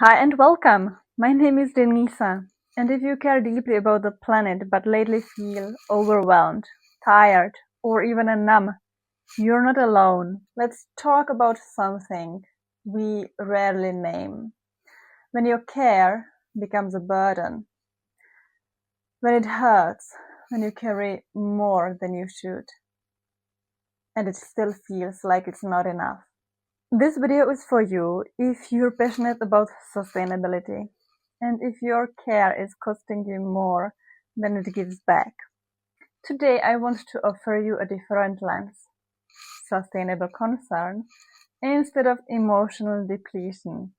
Hi and welcome. My name is Denisa, and if you care deeply about the planet but lately feel overwhelmed, tired, or even numb, you're not alone. Let's talk about something we rarely name. When your care becomes a burden, when it hurts, when you carry more than you should, and it still feels like it's not enough. This video is for you if you're passionate about sustainability and if your care is costing you more than it gives back. Today I want to offer you a different lens, sustainable concern instead of emotional depletion.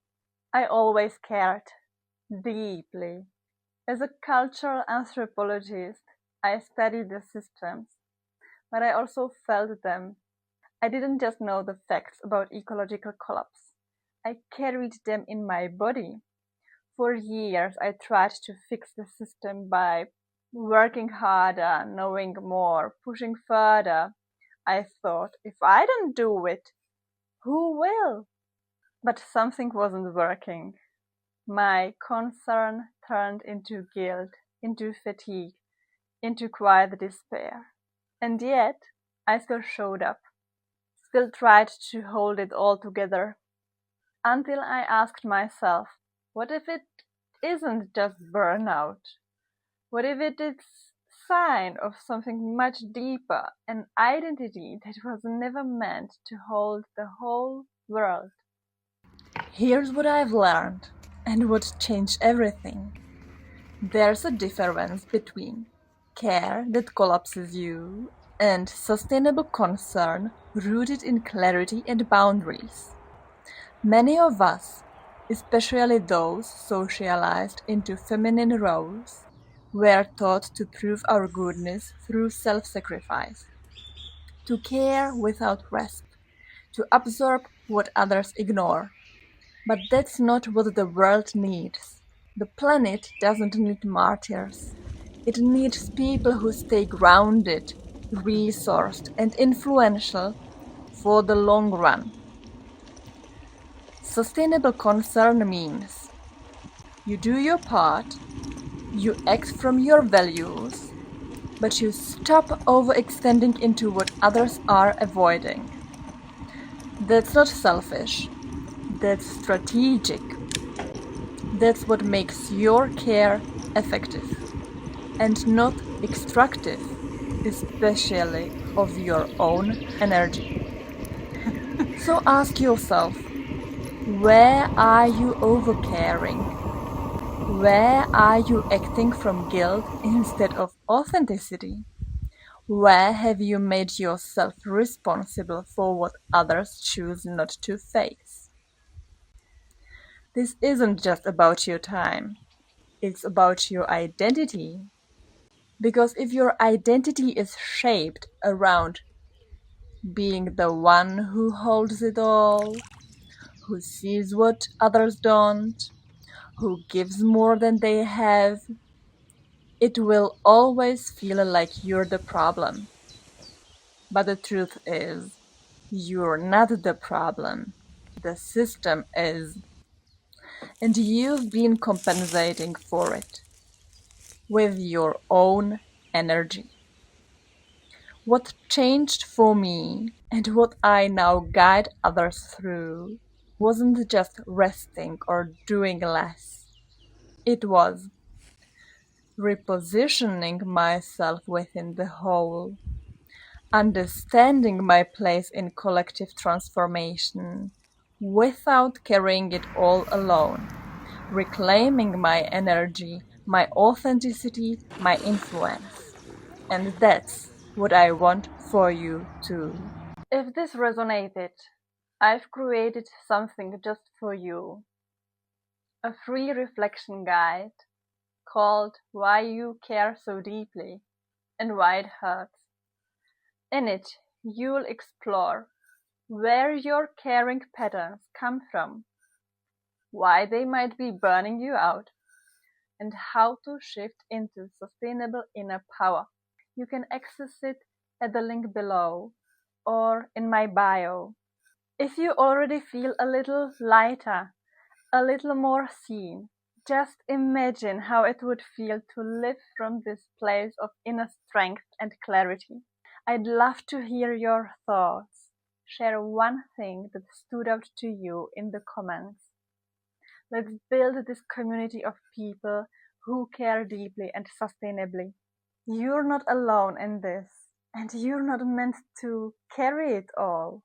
I always cared deeply. As a cultural anthropologist, I studied the systems, but I also felt them. I didn't just know the facts about ecological collapse. I carried them in my body. For years, I tried to fix the system by working harder, knowing more, pushing further. I thought, if I don't do it, who will? But something wasn't working. My concern turned into guilt, into fatigue, into quiet despair. And yet, I still showed up, still tried to hold it all together, until I asked myself, what if it isn't just burnout? What if it is sign of something much deeper, an identity that was never meant to hold the whole world? Here's what I've learned and what changed everything. There's a difference between care that collapses you and sustainable concern rooted in clarity and boundaries. Many of us, especially those socialized into feminine roles, were taught to prove our goodness through self-sacrifice, to care without rest, to absorb what others ignore. But that's not what the world needs. The planet doesn't need martyrs. It needs people who stay grounded, resourced, and influential for the long run. Sustainable concern means you do your part, you act from your values, but you stop overextending into what others are avoiding. That's not selfish, that's strategic. That's what makes your care effective and not extractive, especially of your own energy. So ask yourself, where are you overcaring? Where are you acting from guilt instead of authenticity? Where have you made yourself responsible for what others choose not to face? This isn't just about your time, it's about your identity. Because if your identity is shaped around being the one who holds it all, who sees what others don't, who gives more than they have, it will always feel like you're the problem. But the truth is, you're not the problem. The system is. And you've been compensating for it with your own energy. What changed for me and what I now guide others through wasn't just resting or doing less. It was repositioning myself within the whole, understanding my place in collective transformation without carrying it all alone, reclaiming my energy, my authenticity, my influence. And that's what I want for you too. If this resonated, I've created something just for you. A free reflection guide called Why You Care So Deeply and Why It Hurts. In it, you'll explore where your caring patterns come from, why they might be burning you out, and how to shift into sustainable inner power. You can access it at the link below or in my bio. If you already feel a little lighter, a little more seen. Just imagine how it would feel to live from this place of inner strength and clarity. I'd love to hear your thoughts. Share one thing that stood out to you in the comments. Let's build this community of people who care deeply and sustainably. You're not alone in this, and you're not meant to carry it all.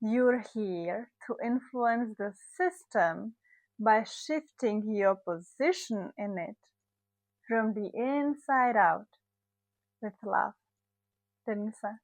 You're here to influence the system by shifting your position in it from the inside out. With love, Denisa.